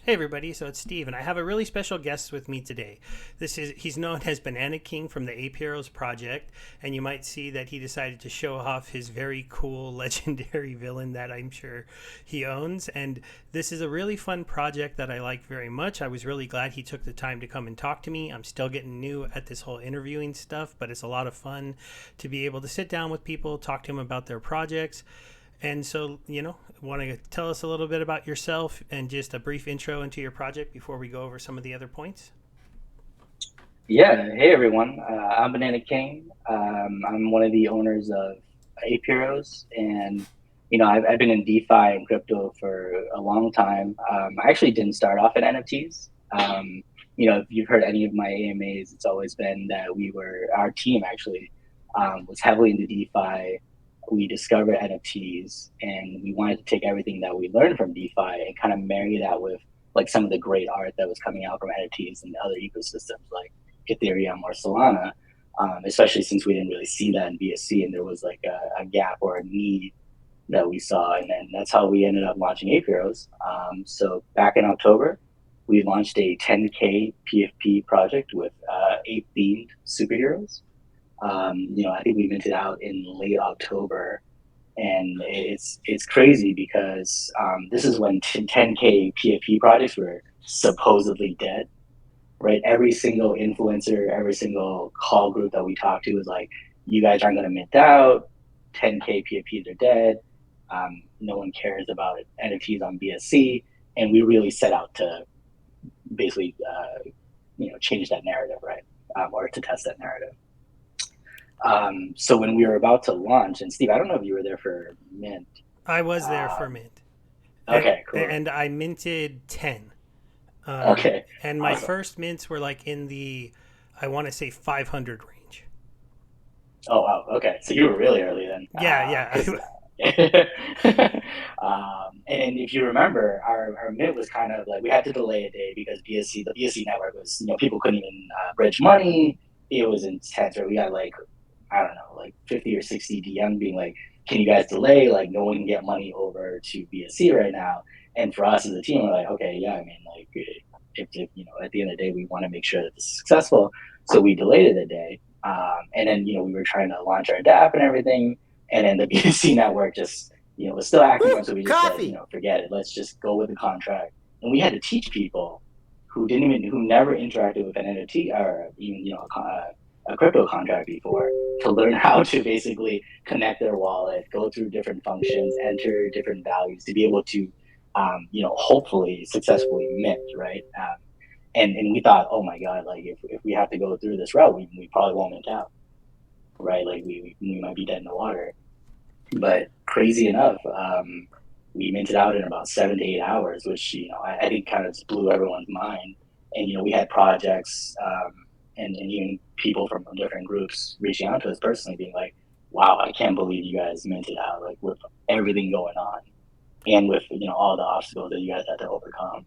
Hey everybody, so it's Steve, and I have a really special guest with me today. He's known as Banana King from the Ape Heroes project, and you might see that he decided to show off his very cool legendary villain that I'm sure he owns. And this is a really fun project that I like very much. I was really glad he took the time to come and talk to me. I'm still getting new at this whole interviewing stuff, but it's a lot of fun to be able to sit down with people, talk to them about their projects. And so, want to tell us a little bit about yourself and just a brief intro into your project before we go over some of the other points? Yeah, hey everyone. I'm Banana King. I'm one of the owners of Ape Heroes, and I've been in DeFi and crypto for a long time. I actually didn't start off in NFTs. If you've heard any of my AMAs, it's always been that our team actually was heavily into DeFi. We discovered NFTs, and we wanted to take everything that we learned from DeFi and kind of marry that with like some of the great art that was coming out from NFTs and other ecosystems like Ethereum or Solana, especially since we didn't really see that in BSC and there was like a gap or a need that we saw. And then that's how we ended up launching Ape Heroes. So back in October, we launched a 10K PFP project with ape themed superheroes. I think we minted out in late October, and it's crazy because this is when 10K PFP projects were supposedly dead, right? Every single influencer, every single call group that we talked to was like, you guys aren't going to mint out. 10K PFPs are dead. No one cares about NFTs on BSC. And we really set out to basically, change that narrative, right? Or to test that narrative. So when we were about to launch, and Steve, I don't know if you were there for Mint. I was there for Um, mint, and, okay, cool. and I minted 10. Okay, And my awesome. first mints were like in the, I want to say 500 range. Oh, wow. Okay, so you were really early then, Yeah, yeah. because and if you remember, our mint was kind of like we had to delay a day because the BSC network was, people couldn't even bridge money. It was intense. Right? We got like, I don't know, like 50 or 60 DM being like, can you guys delay? Like, no one can get money over to BSC right now. And for us as a team, we're like, okay, yeah, I mean, like, if at the end of the day, we want to make sure that this is successful. So we delayed it a day. And then, we were trying to launch our DApp and everything. And then the BSC network just, was still acting Woo! up. So we just said, Coffee. forget it. Let's just go with the contract. And we had to teach people who never interacted with an NFT or even, a crypto contract before to learn how to basically connect their wallet, go through different functions, enter different values to be able to, hopefully successfully mint, right? And we thought, oh my God, like if we have to go through this route, we probably won't mint out, right? Like we might be dead in the water. But crazy enough, we minted out in about 7 to 8 hours, which I think kind of just blew everyone's mind. And we had projects and even people from different groups reaching out to us personally, being like, "Wow, I can't believe you guys minted out like with everything going on, and with all the obstacles that you guys had to overcome."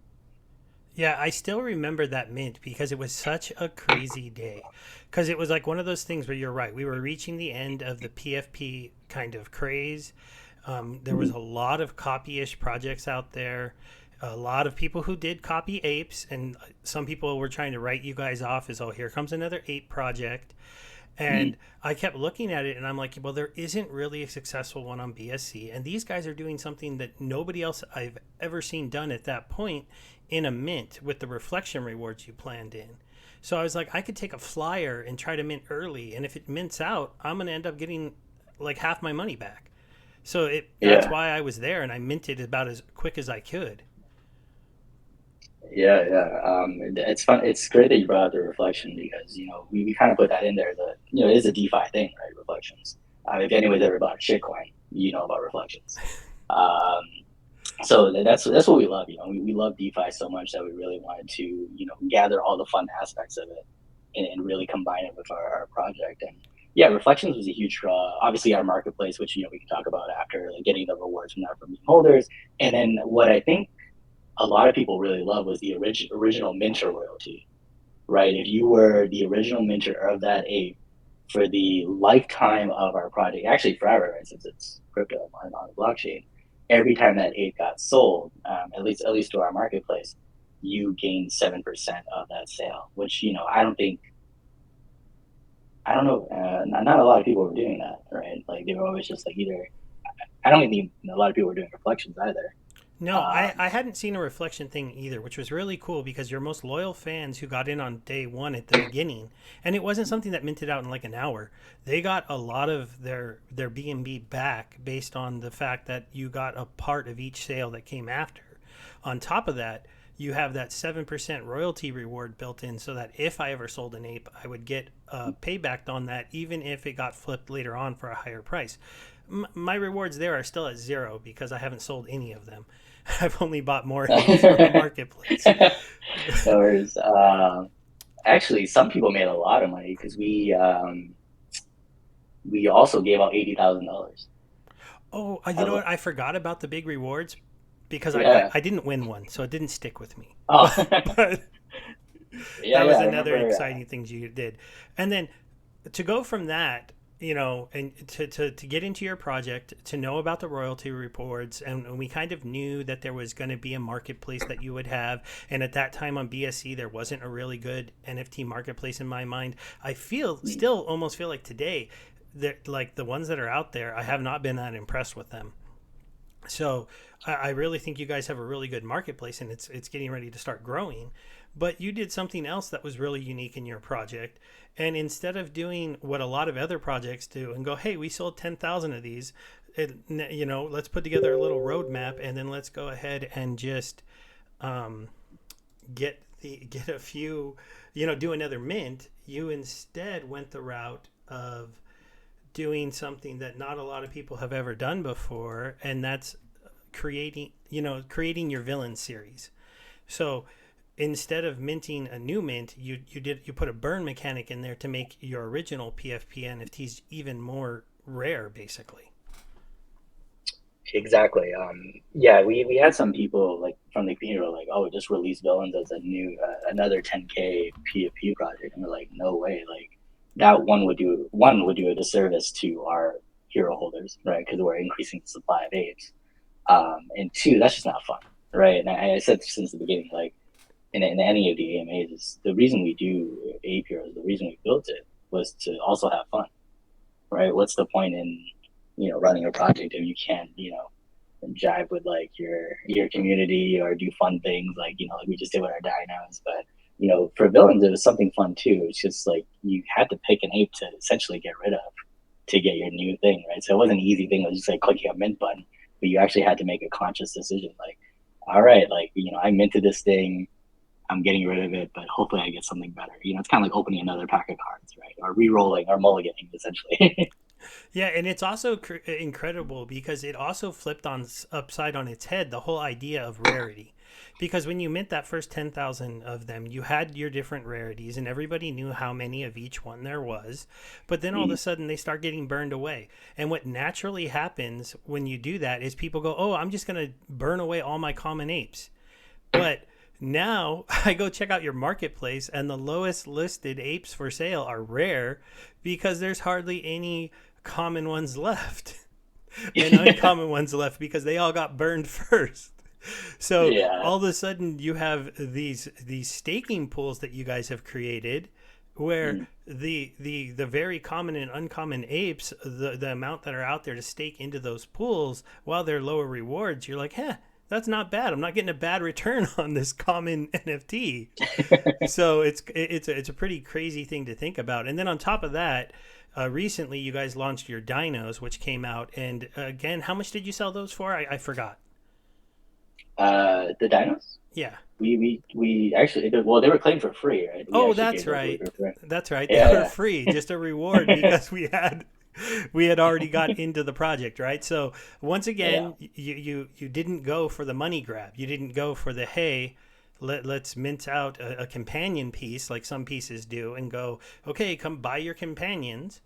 Yeah, I still remember that mint because it was such a crazy day. Because it was like one of those things where you're right. We were reaching the end of the PFP kind of craze. There was Mhm. a lot of copyish projects out there, a lot of people who did copy apes, and some people were trying to write you guys off as, oh, here comes another ape project. Mhm. And I kept looking at it and I'm like, well, there isn't really a successful one on BSC. And these guys are doing something that nobody else I've ever seen done at that point in a mint with the reflection rewards you planned in. So I was like, I could take a flyer and try to mint early. And if it mints out, I'm going to end up getting like half my money back. So that's Yeah. why I was there and I minted about as quick as I could. Yeah, yeah. It's fun. It's great that you brought up the reflection because we kind of put that in there. That it is a DeFi thing, right? Reflections. If anyone's ever bought a shitcoin, you know about reflections. Um, so that's what we love. We love DeFi so much that we really wanted to gather all the fun aspects of it and really combine it with our project. And yeah, reflections was a huge draw. Obviously, our marketplace, which we can talk about after, like getting the rewards from that from holders. And then what I think a lot of people really love was the original minter royalty, right? If you were the original minter of that ape for the lifetime of our project, actually forever, right? Since it's crypto on the blockchain, every time that ape got sold, at least to our marketplace, you gain 7% of that sale, which, I don't know, not a lot of people were doing that, right? Like they were always just like either, I don't think a lot of people were doing reflections either. No, Um, I hadn't seen a reflection thing either, which was really cool because your most loyal fans who got in on day one at the beginning, and it wasn't something that minted out in like an hour. They got a lot of their B&B back based on the fact that you got a part of each sale that came after. On top of that, you have that 7% royalty reward built in so that if I ever sold an ape, I would get payback on that, even if it got flipped later on for a higher price. My rewards there are still at zero because I haven't sold any of them. I've only bought more apes from the marketplace. there was actually some people made a lot of money because we also gave out $80,000. Oh, you know I what? I forgot about the big rewards because Yeah. I didn't win one, so it didn't stick with me. Oh, But yeah, that yeah. was I another remember. exciting thing you did. And then to go from that, and to get into your project, to know about the royalty reports, and we kind of knew that there was going to be a marketplace that you would have. And at that time on BSC, there wasn't a really good NFT marketplace in my mind. I still almost feel like today that like the ones that are out there, I have not been that impressed with them. So I really think you guys have a really good marketplace, and it's getting ready to start growing. But you did something else that was really unique in your project, and instead of doing what a lot of other projects do and go, "Hey, we sold 10,000 of these," let's put together a little roadmap, and then let's go ahead and just um, get a few, do another mint. You instead went the route of doing something that not a lot of people have ever done before, and that's creating your villain series. So instead of minting a new mint, you put a burn mechanic in there to make your original PFP NFTs even more rare, basically. Exactly. Yeah, we had some people like from the community were like, "Oh, just release villains as a new another 10K PFP project," and we're like, "No way!" Like that one would do a disservice to our hero holders, right? Because we're increasing the supply of apes. And two, that's just not fun, right? And I said since the beginning, like in any of the AMAs, the reason we do ape heroes, the reason we built it was to also have fun, right? What's the point in running a project if you can't jive with like your community or do fun things like we just did with our dinos. But for villains it was something fun too. It's just like you had to pick an ape to essentially get rid of to get your new thing, right? So it wasn't an easy thing. It was just like clicking a mint button, but you actually had to make a conscious decision like, all right, like I minted this thing, I'm getting rid of it, but hopefully I get something better. It's kind of like opening another pack of cards, right? Or re-rolling or mulliganing essentially. Yeah, and it's also incredible because it also flipped on upside on its head the whole idea of rarity. Because when you mint that first 10,000 of them, you had your different rarities and everybody knew how many of each one there was. But then all of a sudden they start getting burned away. And what naturally happens when you do that is people go, "Oh, I'm just going to burn away all my common apes." But now I go check out your marketplace, and the lowest listed apes for sale are rare because there's hardly any common ones left and uncommon ones left because they all got burned first. So Yeah. all of a sudden you have these staking pools that you guys have created where Mm. the very common and uncommon apes, the amount that are out there to stake into those pools while they're lower rewards, you're like, that's not bad. I'm not getting a bad return on this common NFT. So it's a pretty crazy thing to think about. And then on top of that, recently you guys launched your dinos, which came out. And again, how much did you sell those for? I forgot. The dinos? Yeah. We actually, well, they were claimed for free, right? We Oh, actually that's gave those away right. for free. That's right. They were Yeah, free, just a reward because we had already got into the project, right? So once yeah, again, you didn't go for the money grab. You didn't go for the hey, let's mint out a companion piece like some pieces do and go, okay, come buy your companions.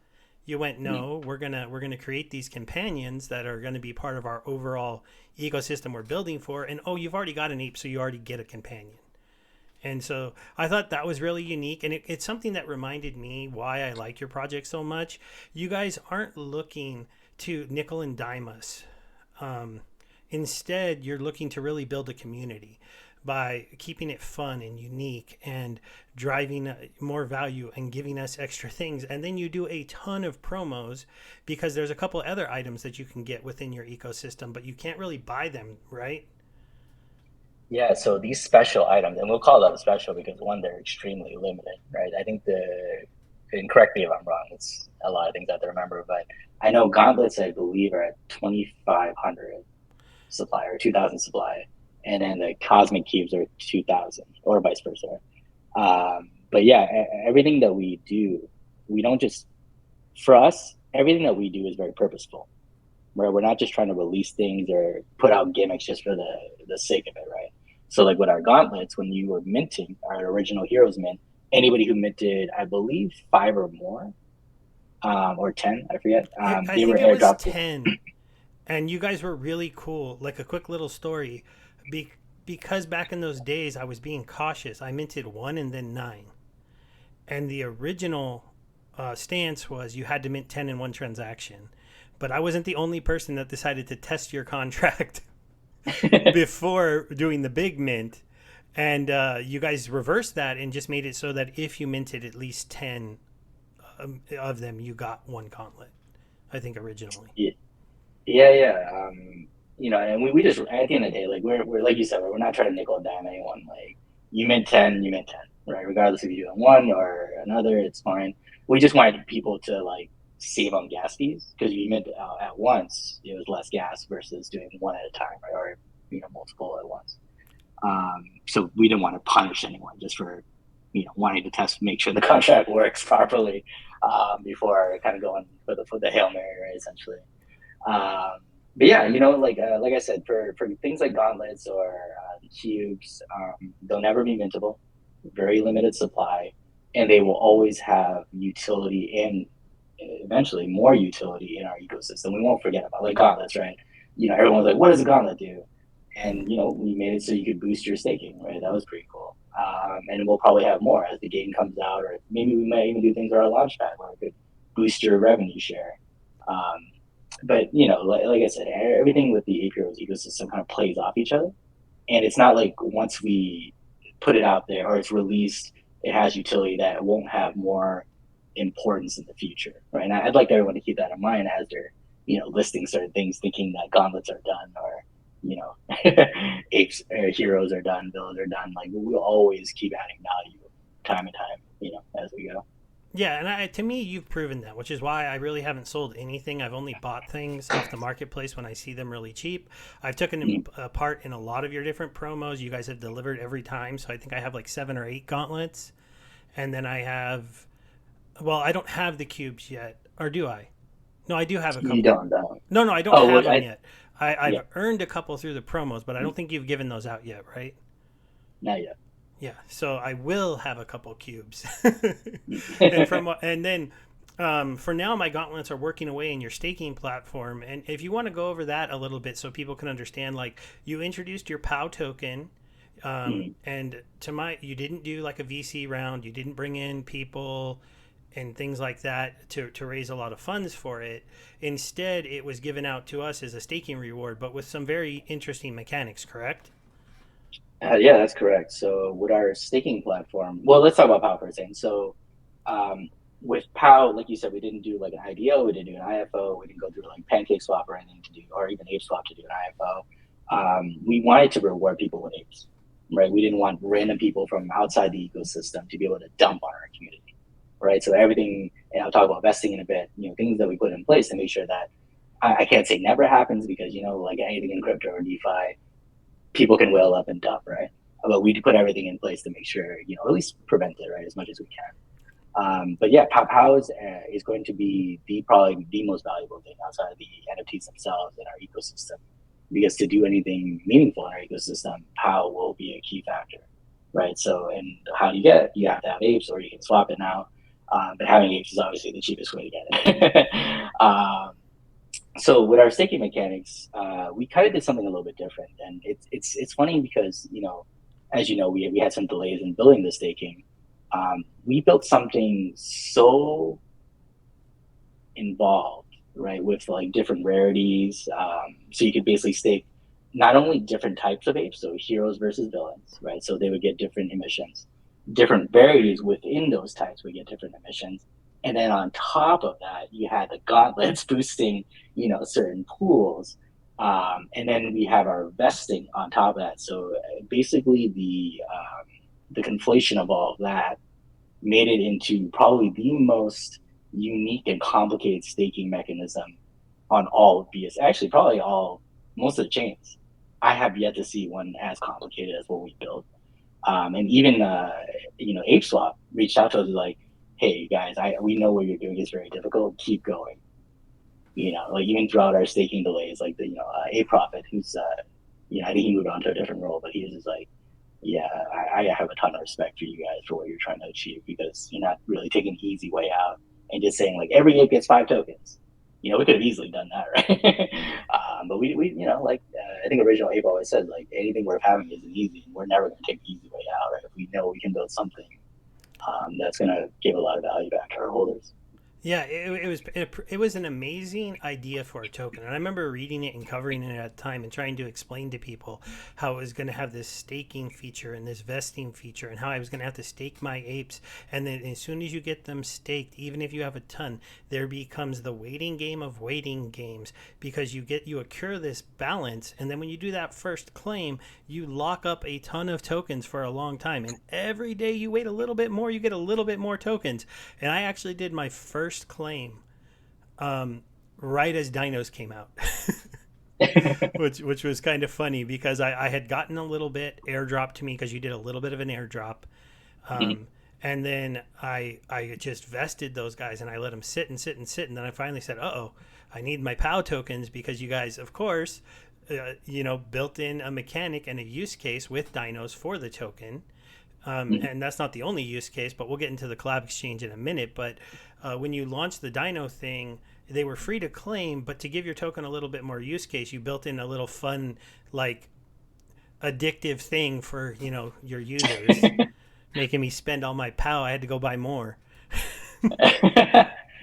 You went, yeah. no, we're gonna create these companions that are going to be part of our overall ecosystem we're building for. And oh, you've already got an ape, so you already get a companion. And so I thought that was really unique. And it's something that reminded me why I like your project so much. You guys aren't looking to nickel and dime us um, Instead, you're looking to really build a community by keeping it fun and unique and driving more value and giving us extra things. And then you do a ton of promos because there's a couple other items that you can get within your ecosystem, but you can't really buy them, right? Yeah, so these special items, and we'll call them special because one, they're extremely limited, right? I think and correct me if I'm wrong, it's a lot of things I have to remember, but I know gauntlets, I believe, are at 2,500 supply or 2,000 supply, and then the cosmic cubes are 2,000 or vice versa. But yeah, everything that we do, we don't just, for us, everything that we do is very purposeful, right? We're not just trying to release things or put out gimmicks just for the sake of it, right? So like with our gauntlets, when you were minting our original Heroes mint, anybody who minted, I believe, 5 or more, or 10, I forget, I they were think it was airdropped. 10. And you guys were really cool. Like a quick little story. Be- because back in those days, I was being cautious. I minted one and then nine. And the original stance was you had to mint 10 in one transaction. But I wasn't the only person that decided to test your contract before doing the big mint. And you guys reversed that and just made it so that if you minted at least 10 of them, you got one gauntlet, I think, originally. Yeah, yeah, yeah. And we just, at the end of the day, like we're like you said, we're not trying to nickel and dime anyone. Like you mint 10, you mint 10, right? Regardless if you do it one or another, it's fine. We just wanted people to like save on gas fees because you mint at once, it was less gas versus doing one at a time, right? Or multiple at once. So we didn't want to punish anyone just for wanting to test, make sure the contract works properly before kind of going for the hail mary, right? Essentially. Um, but yeah, like I said, for things like gauntlets or cubes, they'll never be mintable, very limited supply, and they will always have utility and eventually more utility in our ecosystem. We won't forget about like gauntlets, right? Everyone's like, "What does a gauntlet do?" And we made it so you could boost your staking, right? That was pretty cool. And we'll probably have more as the game comes out, or maybe we might even do things with our launchpad where it could boost your revenue share. Um, but like I said, everything with the APRO's ecosystem kind of plays off each other, and it's not like once we put it out there or it's released, it has utility that it won't have more importance in the future, right? And I'd like everyone to keep that in mind as they're listing certain things, thinking that gauntlets are done or apes heroes are done, villains are done. Like we'll always keep adding value time and time, as we go. Yeah, and to me, you've proven that, which is why I really haven't sold anything. I've only bought things off the marketplace when I see them really cheap. I've taken part in a lot of your different promos. You guys have delivered every time, so I think I have like 7 or 8 gauntlets, and then I have. Well, I don't have the cubes yet, or do I? No, I do have a You couple. don't know. No, I don't Oh, have well, them yet. yeah, I've earned a couple through the promos, but I don't think you've given those out yet, right? not yet. Yeah, so I will have a couple cubes, and then for now, my gauntlets are working away in your staking platform. And if you want to go over that a little bit, so people can understand, like you introduced your POW token, and you didn't do like a VC round, you didn't bring in people and things like that to raise a lot of funds for it. Instead, it was given out to us as a staking reward, but with some very interesting mechanics. Correct? Yeah, that's correct. So with our staking platform, well, let's talk about POW for a second. So with POW, like you said, we didn't do like an IDO, we didn't do an IFO, we didn't go through like Pancake Swap or anything to do, or even Ape Swap to do an IFO. We wanted to reward people with apes, right? We didn't want random people from outside the ecosystem to be able to dump on our community, right? So everything, and I'll talk about vesting in a bit, things that we put in place to make sure that I can't say never happens because, like anything in crypto or DeFi, people can whale up and dump, right? But we put everything in place to make sure, at least prevent it, right, as much as we can. But yeah, POW is going to be probably the most valuable thing outside of the NFTs themselves in our ecosystem. Because to do anything meaningful in our ecosystem, POW will be a key factor, right? So, and how do you have to have apes or you can swap it now. But having apes is obviously the cheapest way to get it. So with our staking mechanics, we kind of did something a little bit different, and it's funny because as you know, we had some delays in building the staking. We built something so involved, right, with like different rarities. So you could basically stake not only different types of apes, so heroes versus villains, right? So they would get different emissions. Different varieties within those types would get different emissions. And then on top of that, you had the gauntlets boosting, certain pools. And then we have our vesting on top of that. So basically, the conflation of all of that made it into probably the most unique and complicated staking mechanism on all of BS. Actually, probably most of the chains. I have yet to see one as complicated as what we built. And even ApeSwap reached out to us like, "Hey guys, we know what you're doing is very difficult. Keep going." Like even throughout our staking delays, like A Profit, who's I think he moved on to a different role, but he was just like, "Yeah, I have a ton of respect for you guys for what you're trying to achieve because you're not really taking the easy way out and just saying like every ape gets 5 tokens." We could have easily done that, right? But I think original Ape always said like anything worth having isn't easy, and we're never going to take the easy way out. Right? If we know we can build something that's going to give a lot of value back to our holders. Yeah, it was an amazing idea for a token, and I remember reading it and covering it at the time and trying to explain to people how it was going to have this staking feature and this vesting feature, and how I was going to have to stake my apes, and then as soon as you get them staked, even if you have a ton, there becomes the waiting game of waiting games because you accrue this balance, and then when you do that first claim, you lock up a ton of tokens for a long time, and every day you wait a little bit more, you get a little bit more tokens, and I actually did my first claim right as dinos came out. which was kind of funny because I had gotten a little bit airdrop to me because you did a little bit of an airdrop, Mhm. and then I just vested those guys and I let them sit and sit and sit, and then I finally said, "Uh-oh, I need my POW tokens," because you guys, of course, built in a mechanic and a use case with dinos for the token. Mhm. And that's not the only use case, but we'll get into the collab exchange in a minute. But when you launched the Dino thing, they were free to claim, but to give your token a little bit more use case, you built in a little fun, like addictive thing for your users, making me spend all my POW. I had to go buy more.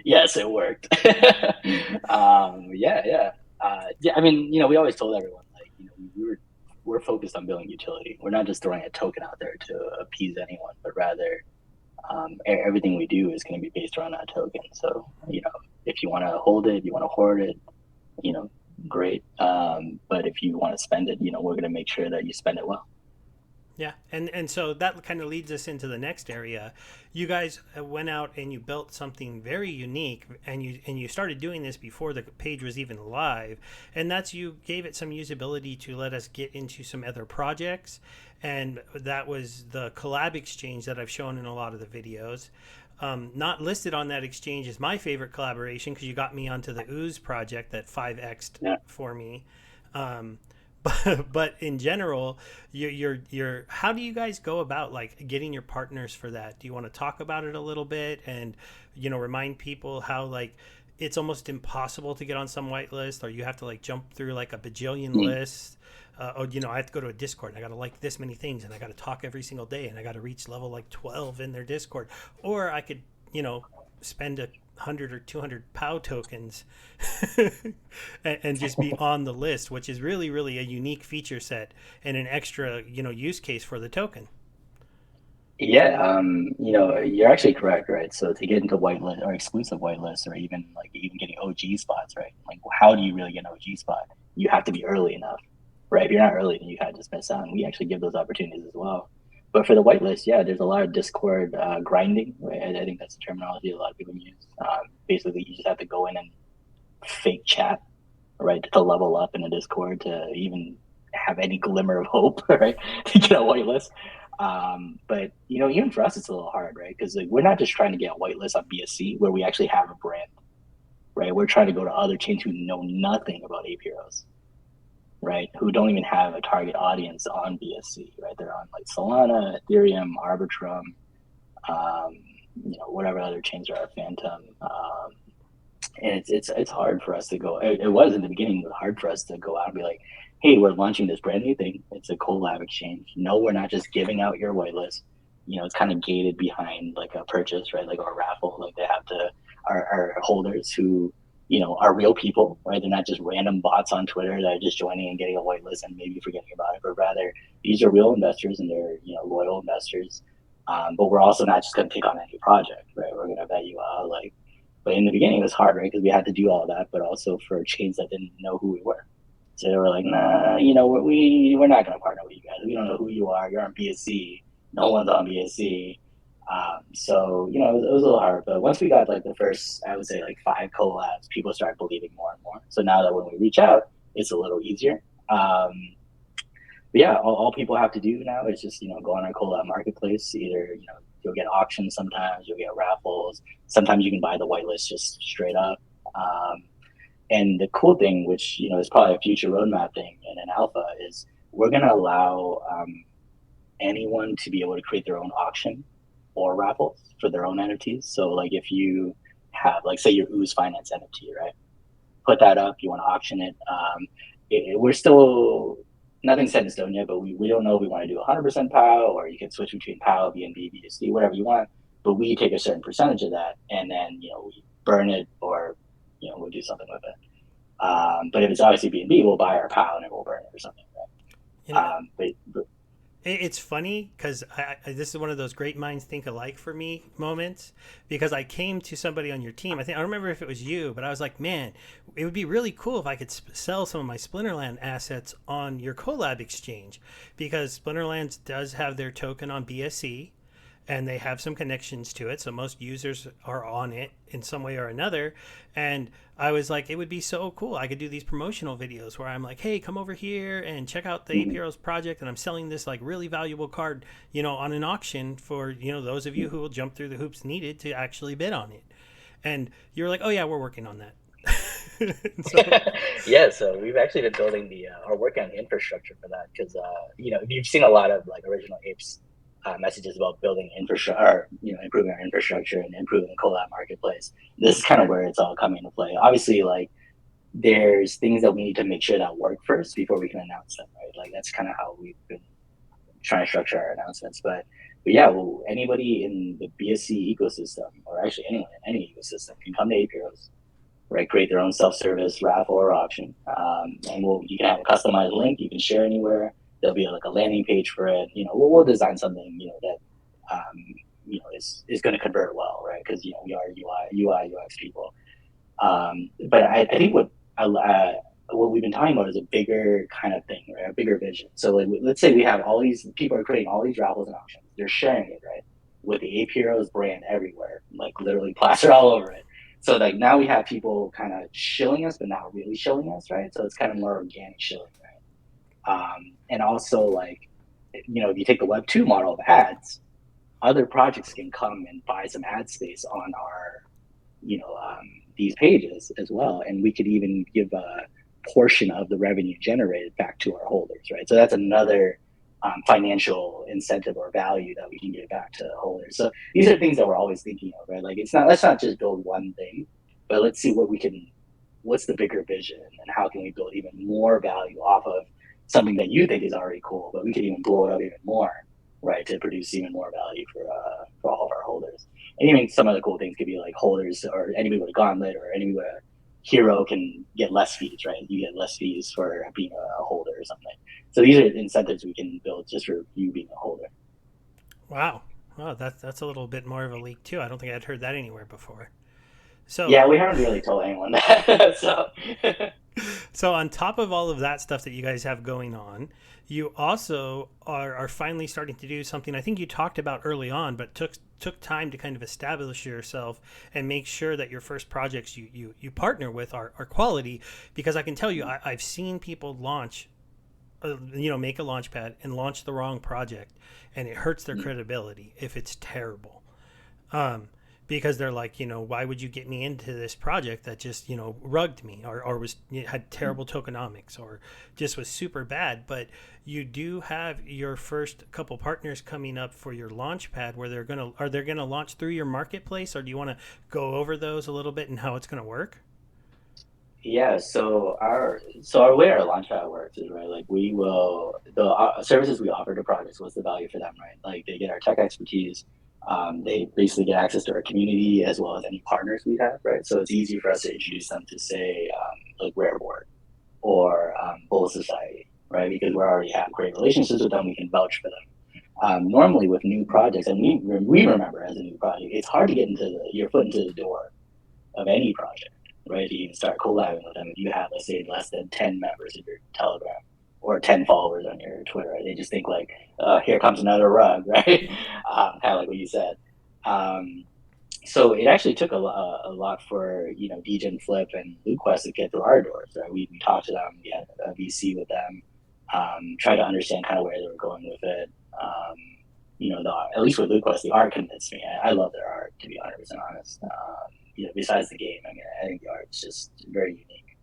Yes, it worked. Yeah, yeah, yeah. I mean, we always told everyone like, we're focused on building utility. We're not just throwing a token out there to appease anyone, but rather everything we do is going to be based around that token. So, if you want to hold it, you want to hoard it, you know, great. But if you want to spend it, we're going to make sure that you spend it well. Yeah, and so that kind of leads us into the next area. You guys went out and you built something very unique, and you started doing this before the page was even live, and that's you gave it some usability to let us get into some other projects, and that was the collab exchange that I've shown in a lot of the videos. Not listed on that exchange is my favorite collaboration because you got me onto the Ooze project that 5x'd Yeah. for me. Um, but in general, you're how do you guys go about like getting your partners for that? Do you want to talk about it a little bit and remind people how like it's almost impossible to get on some whitelist, or you have to like jump through like a bajillion Mm. lists? I have to go to a Discord and I got to like this many things and I got to talk every single day and I got to reach level like 12 in their Discord, or I could spend 100 or 200 POW tokens and just be on the list, which is really, really a unique feature set and an extra, use case for the token. Yeah, you're actually correct, right? So to get into whitelist or exclusive whitelist, or even getting OG spots, right? Like, how do you really get an OG spot? You have to be early enough, right? If you're not early, then you kind of just miss out. And we actually give those opportunities as well. But for the whitelist, yeah, there's a lot of Discord grinding, right? I think that's the terminology a lot of people use. Basically, you just have to go in and fake chat, right, to level up in a Discord to even have any glimmer of hope, right, to get a whitelist. But even for us, it's a little hard, right? Because like, we're not just trying to get a whitelist on BSC where we actually have a brand, right? We're trying to go to other chains who know nothing about Ape Heroes, right? Who don't even have a target audience on BSC, right? They're on like Solana, Ethereum, Arbitrum, um, whatever other chains are, Phantom. And it's hard for us to go. It was in the beginning. It was hard for us to go out and be like, "Hey, we're launching this brand new thing. It's a collab exchange. No, we're not just giving out your whitelist. It's kind of gated behind like a purchase, right? Like or a raffle. Like they have to our holders who are real people, right? They're not just random bots on Twitter that are just joining and getting a whitelist and maybe forgetting about it, but rather these are real investors and they're, loyal investors. But we're also not just going to take on any project, right? We're going to vet you out. But in the beginning, it was hard, right? Because we had to do all that, but also for chains that didn't know who we were. So they were like, nah, we're not going to partner with you guys. We don't know who you are. You're on BSC. No one's on BSC. So it was a little hard, but once we got like the first, I would say like 5 collabs, people started believing more and more. So now that when we reach out, it's a little easier. But yeah, all people have to do now is just go on our collab marketplace. Either you'll get auctions, sometimes you'll get raffles, sometimes you can buy the whitelist just straight up. And the cool thing, which is probably a future roadmap thing and an alpha, is we're going to allow anyone to be able to create their own auction or raffles for their own NFTs. So like if you have, like, say your Ooze Finance NFT, right? Put that up, you want to auction it. We're still, nothing's set in stone yet, but we don't know if we want to do 100% POW, or you can switch between POW, BNB, BSC, whatever you want. But we take a certain percentage of that and then, we burn it, or, we'll do something with it. But if it's obviously BNB, we'll buy our POW and then we'll burn it or something. Right? But It's funny because this is one of those great minds think alike for me moments, because I came to somebody on your team. I don't remember if it was you, but I was like, man, it would be really cool if I could sell some of my Splinterland assets on your collab exchange, because Splinterlands does have their token on BSC and they have some connections to it. So most users are on it in some way or another. And I was like, it would be so cool. I could do these promotional videos where I'm like, hey, come over here and check out the APRO's project. And I'm selling this like really valuable card, on an auction for, those of you who will jump through the hoops needed to actually bid on it. And you were like, oh yeah, we're working on that. Yeah, so we've actually been building or working on the infrastructure for that, because you've seen a lot of like Original Apes messages about building infrastructure, or improving our infrastructure and improving the collab marketplace. This is kind of where it's all coming into play. Obviously, like, there's things that we need to make sure that work first before we can announce them, right? Like, that's kind of how we've been trying to structure our announcements. But yeah, well, anybody in the BSC ecosystem, or actually anyone in any ecosystem, can come to APROs, right? Create their own self-service raffle or auction, and you can have a customized link you can share anywhere. There'll be like a landing page for it. We'll design something that is going to convert well, right? Because we are UI UX people. But I think what we've been talking about is a bigger kind of thing, right? A bigger vision. So like, let's say we have all these people are creating all these raffles and auctions. They're sharing it, right, with the APRO's brand everywhere, like literally plastered all over it. So like now we have people kind of shilling us, but not really shilling us, right? So it's kind of more organic shilling, right? And also, like, if you take the Web2 model of ads, other projects can come and buy some ad space on our, these pages as well. And we could even give a portion of the revenue generated back to our holders, right? So that's another financial incentive or value that we can give back to holders. So these are things that we're always thinking of, right? Like, let's not just build one thing, but let's see what's the bigger vision, and how can we build even more value off of something that you think is already cool, but we could even blow it up even more, right, to produce even more value for all of our holders. And even some of the cool things could be like holders, or anybody with a gauntlet, or anybody with a hero can get less fees, right? You get less fees for being a holder or something. So these are incentives we can build just for you being a holder. Wow. Well, that's a little bit more of a leak too. I don't think I'd heard that anywhere before. So yeah, we haven't really told anyone that. So on top of all of that stuff that you guys have going on, you also are finally starting to do something I think you talked about early on, but took time to kind of establish yourself and make sure that your first projects you partner with are quality. Because I can tell you, I've seen people launch, make a launch pad and launch the wrong project, and it hurts their credibility if it's terrible. Because they're like, why would you get me into this project that just, rugged me, or was had terrible tokenomics, or just was super bad. But you do have your first couple partners coming up for your launch pad, where are they gonna launch through your marketplace, or do you want to go over those a little bit and how it's gonna work? Yeah, so our way our launchpad works is, right, like, we will, the services we offer to projects, what's the value for them, right? Like, they get our tech expertise, They basically get access to our community as well as any partners we have, right? So it's easy for us to introduce them to, say, like Rareboard or Bull Society, right? Because we already have great relationships with them, we can vouch for them. Normally with new projects, and we remember as a new project, it's hard to get your foot into the door of any project, right? If you even start collabing with them, if you have, let's say, less than 10 members in your Telegram or 10 followers on your Twitter, right? They just think like, here comes another rug, right? Kind of like what you said. Um, so it actually took a lot for, Deegan Flip and LukeQuest to get through our doors, right? We talked to them, we had a VC with them, try to understand kind of where they were going with it. At least with LukeQuest, the art convinced me. I love their art, to be 100% honest. Besides the game, I mean, I think the art is just very unique.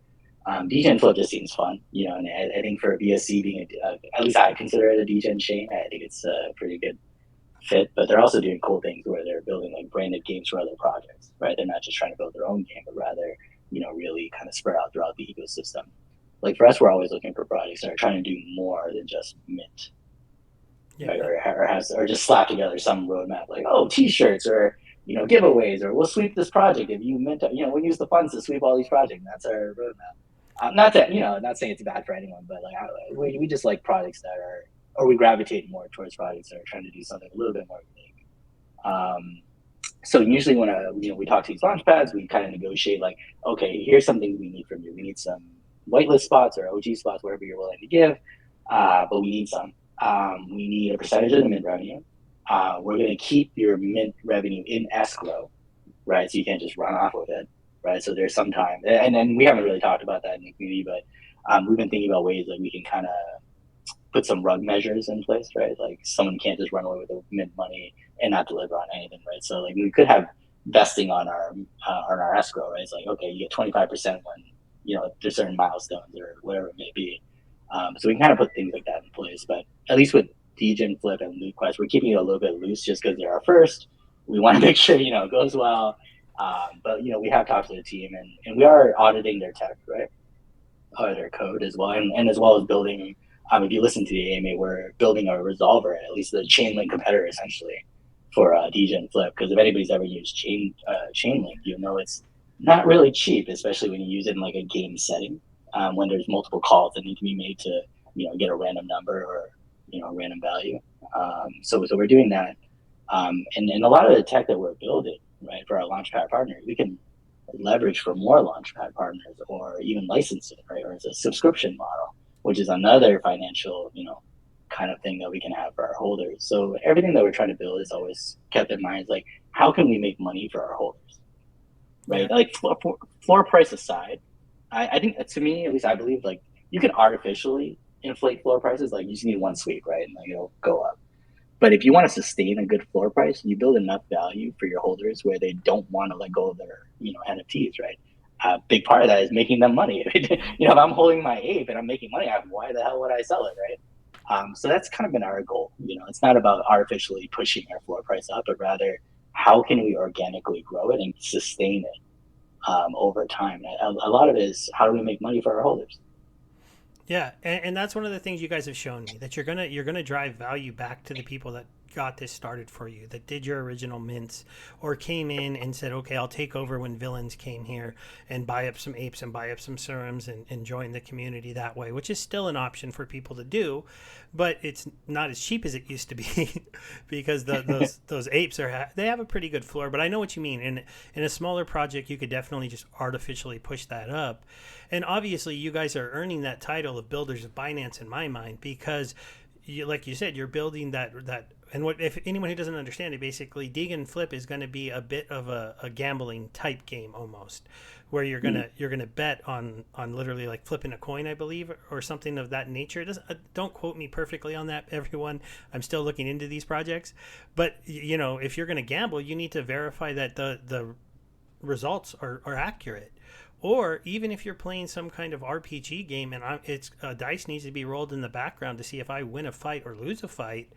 DGen Flip just seems fun, and I think for BSC being at least I consider it a DGen chain. I think it's a pretty good fit, but they're also doing cool things where they're building like branded games for other projects, right? They're not just trying to build their own game, but rather, really kind of spread out throughout the ecosystem. Like for us, we're always looking for projects that are trying to do more than just mint, Yeah. right? Or just slap together some roadmap like, oh, T-shirts or giveaways, or we'll sweep this project if you mint. We'll use the funds to sweep all these projects. That's our roadmap. Not that not saying it's bad for anyone, but like we just like projects that are, or we gravitate more towards projects that are trying to do something a little bit more unique. So usually when we talk to these launch pads, we kind of negotiate like, okay, here's something we need from you. We need some whitelist spots or OG spots, whatever you're willing to give, but we need some. We need a percentage of the mint revenue. We're going to keep your mint revenue in escrow, right? So you can't just run off with it, right? So there's some time, and then we haven't really talked about that in the community, but we've been thinking about ways that we can kind of put some rug measures in place, right? Like someone can't just run away with the mint money and not deliver on anything, right? So like we could have vesting on our escrow, right? It's like, okay, you get 25% when there's certain milestones or whatever it may be. So we can kind of put things like that in place, but at least with Deegan Flip and LukeQuest, we're keeping it a little bit loose just because they're our first. We want to make sure it goes well. But we have talked to the team, and we are auditing their tech, right? Their code as well, and as well as building. If you listen to the AMA, we're building a resolver, at least the Chainlink competitor, essentially, for Deegan Flip. Because if anybody's ever used Chainlink, it's not really cheap, especially when you use it in like a game setting, when there's multiple calls that need to be made to get a random number or a random value. So we're doing that, and a lot of the tech that we're building, right, for our Launchpad partners, we can leverage for more Launchpad partners or even licensing, right, or as a subscription model, which is another financial kind of thing that we can have for our holders. So everything that we're trying to build is always kept in mind, is like, how can we make money for our holders, right? Yeah. Like floor price aside, I think, to me at least, I believe like you can artificially inflate floor prices. Like you just need one sweep, right, and like it'll go up. But if you want to sustain a good floor price, you build enough value for your holders where they don't want to let go of their NFTs, right? A big part of that is making them money. If I'm holding my ape and I'm making money, why the hell would I sell it, right? So that's kind of been our goal. It's not about artificially pushing our floor price up, but rather how can we organically grow it and sustain it over time. A lot of it is how do we make money for our holders. Yeah, and that's one of the things you guys have shown me, that you're gonna drive value back to the people that got this started for you, that did your original mints or came in and said, okay, I'll take over when villains came here and buy up some apes and buy up some serums and join the community that way, which is still an option for people to do, but it's not as cheap as it used to be because those apes they have a pretty good floor. But I know what you mean. In a smaller project, you could definitely just artificially push that up. And obviously, you guys are earning that title of builders of Binance in my mind, because, like you said, you're building that. And what, if anyone who doesn't understand it, basically, Deegan Flip is going to be a bit of a gambling type game almost, where you're gonna bet on literally like flipping a coin, I believe, or something of that nature. Don't quote me perfectly on that, everyone. I'm still looking into these projects, but if you're going to gamble, you need to verify that the results are accurate. Or even if you're playing some kind of RPG game and dice needs to be rolled in the background to see if I win a fight or lose a fight,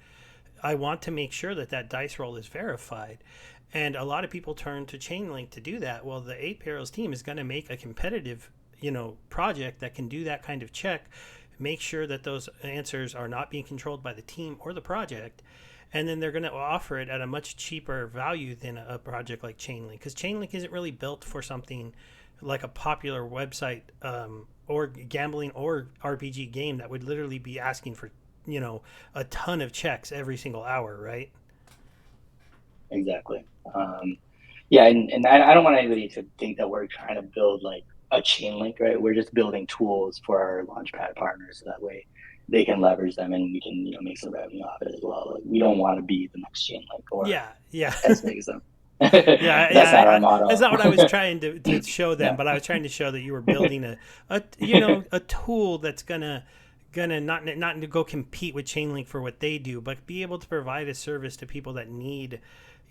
I want to make sure that dice roll is verified. And a lot of people turn to Chainlink to do that. Well, the 8 Perils team is going to make a competitive, project that can do that kind of check, make sure that those answers are not being controlled by the team or the project, and then they're going to offer it at a much cheaper value than a project like Chainlink, because Chainlink isn't really built for something like a popular website or gambling or RPG game that would literally be asking for a ton of checks every single hour, right? Exactly. Yeah, and I don't want anybody to think that we're trying to build like a chain link, right? We're just building tools for our launchpad partners so that way they can leverage them and we can make some revenue off it as well. Like, we don't want to be the next chain link or Yeah, yeah. as big as them. Yeah, That's not our that's motto. not what I was trying to show them, No. but I was trying to show that you were building a tool that's gonna not to go compete with Chainlink for what they do, but be able to provide a service to people that need,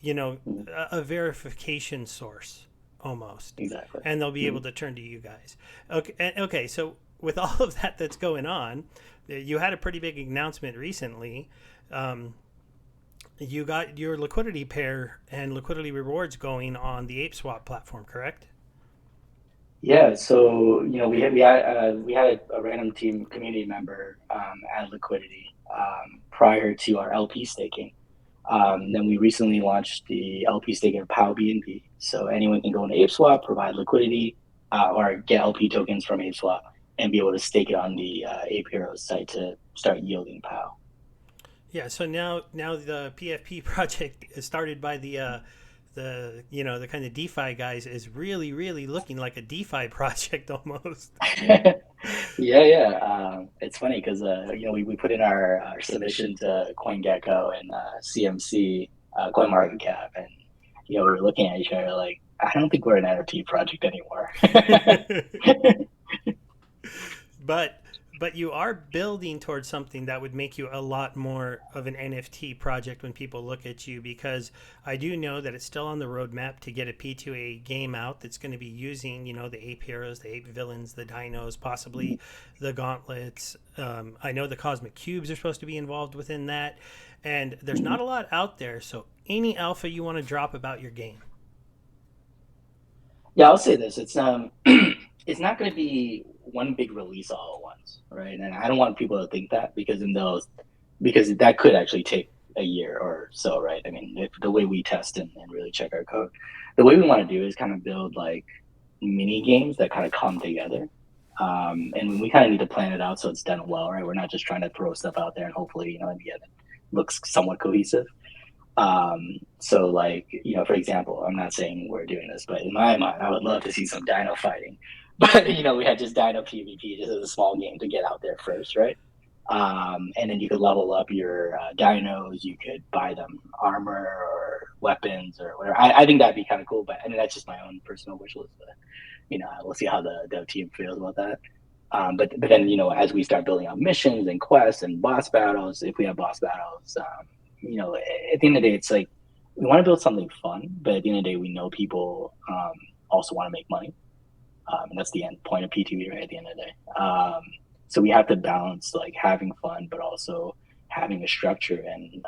a verification source almost, Exactly. and they'll be able to turn to you guys. Okay. So with all of that that's going on, you had a pretty big announcement recently. You got your liquidity pair and liquidity rewards going on the ApeSwap platform, correct? Yeah, so we had a random team community member add liquidity prior to our LP staking. Then we recently launched the LP staking of POW BNB. So anyone can go into ApeSwap, provide liquidity, or get LP tokens from ApeSwap and be able to stake it on the Ape Heroes site to start yielding POW. Yeah. So now the PFP project is started by the kind of DeFi guys is really looking like a DeFi project almost. Yeah. It's funny because we put in our submission to CoinGecko and CMC, CoinMarketCap, and we were looking at each other like, I don't think we're an NFT project anymore. but but you are building towards something that would make you a lot more of an NFT project when people look at you, because I do know that it's still on the roadmap to get a P2A game out that's going to be using, the ape heroes, the ape villains, the dinos, possibly the gauntlets. I know the cosmic cubes are supposed to be involved within that, and there's not a lot out there. So any alpha you want to drop about your game? Yeah, I'll say this: it's not going to be one big release all at once, right? And I don't want people to think that because that could actually take a year or so, right? I mean, if the way we test and really check our code, the way we want to do is kind of build like mini games that kind of come together. And we kind of need to plan it out so it's done well, right? We're not just trying to throw stuff out there and hopefully, in the end, it looks somewhat cohesive. So like, for example, I'm not saying we're doing this, but in my mind, I would love to see some dino fighting. But we had just dino PvP just as a small game to get out there first, right? And then you could level up your dinos. You could buy them armor or weapons or whatever. I think that'd be kind of cool. But that's just my own personal wish list. But, we'll see how the dev team feels about that. But then as we start building out missions and quests and boss battles, if we have boss battles, at the end of the day, it's like we want to build something fun, but at the end of the day, we know people also want to make money, and that's the end point of PTV, right? At the end of the day, so we have to balance like having fun, but also having a structure and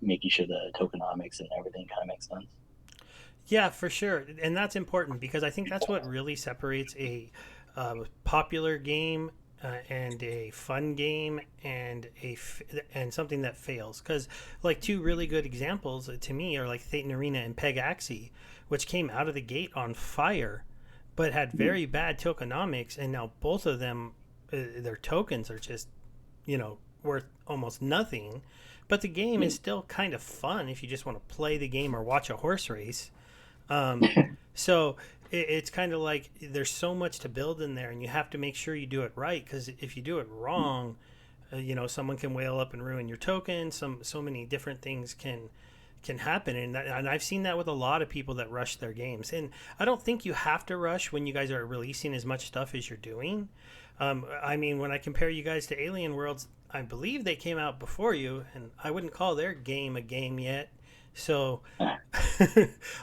making sure the tokenomics and everything kind of makes sense. Yeah, for sure, and that's important because I think that's what really separates a popular game and a fun game and and something that fails. Because like two really good examples to me are like Thetan Arena and Peg Axie, which came out of the gate on fire, but had very bad tokenomics, and now both of them, their tokens are just worth almost nothing. But the game is still kind of fun if you just want to play the game or watch a horse race. So it's kind of like there's so much to build in there, and you have to make sure you do it right. Because if you do it wrong, someone can whale up and ruin your token. So many different things can happen, and I've seen that with a lot of people that rush their games. And I don't think you have to rush when you guys are releasing as much stuff as you're doing. I mean, when I compare you guys to Alien Worlds, I believe they came out before you, and I wouldn't call their game a game yet. So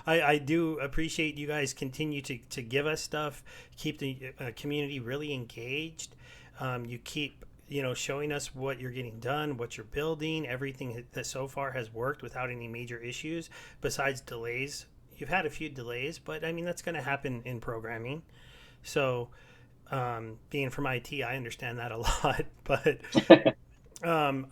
I do appreciate you guys continue to give us stuff, keep the community really engaged. You keep showing us what you're getting done, what you're building, everything that so far has worked without any major issues besides delays. You've had a few delays, but I mean that's going to happen in programming. So Being from IT, I understand that a lot, but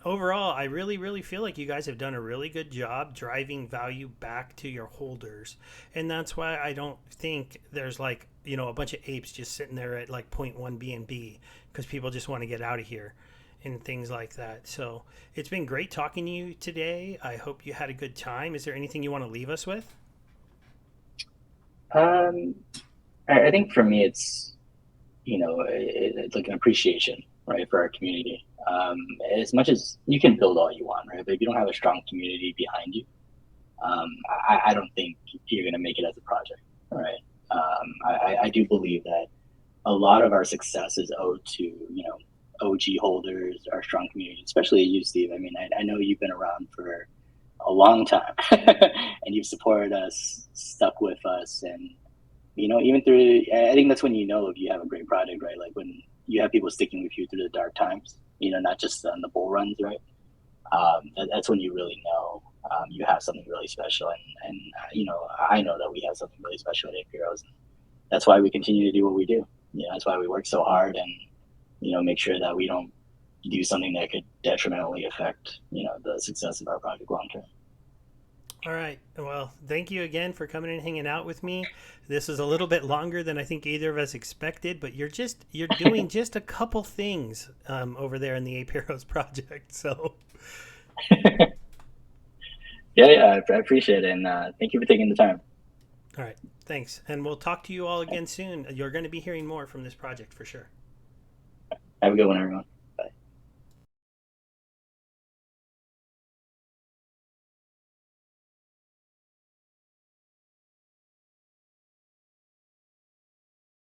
overall, I really, really feel like you guys have done a really good job driving value back to your holders. And that's why I don't think there's like, a bunch of apes just sitting there at like point 0.1 BNB because people just want to get out of here and things like that. So it's been great talking to you today. I hope you had a good time. Is there anything you want to leave us with? Um, I think for me, it's like an appreciation, right, for our community. As much as you can build all you want, right, but if you don't have a strong community behind you, I don't think you're going to make it as a project, right? I do believe that a lot of our success is owed to OG holders, our strong community, especially you, Steve. I mean, I know you've been around for a long time, and you've supported us, stuck with us, and even through, I think that's when if you have a great product, right? Like when you have people sticking with you through the dark times, not just on the bull runs, right? That's when you really know you have something really special. And I know that we have something really special at Heroes. And that's why we continue to do what we do. That's why we work so hard and, make sure that we don't do something that could detrimentally affect, the success of our project long term. All right. Well, thank you again for coming and hanging out with me. This is a little bit longer than I think either of us expected, but you're doing just a couple things over there in the Ape Heroes project. So Yeah, I appreciate it, and thank you for taking the time. all right. Thanks. And we'll talk to you all again soon. You're going to be hearing more from this project for sure. Have a good one, everyone.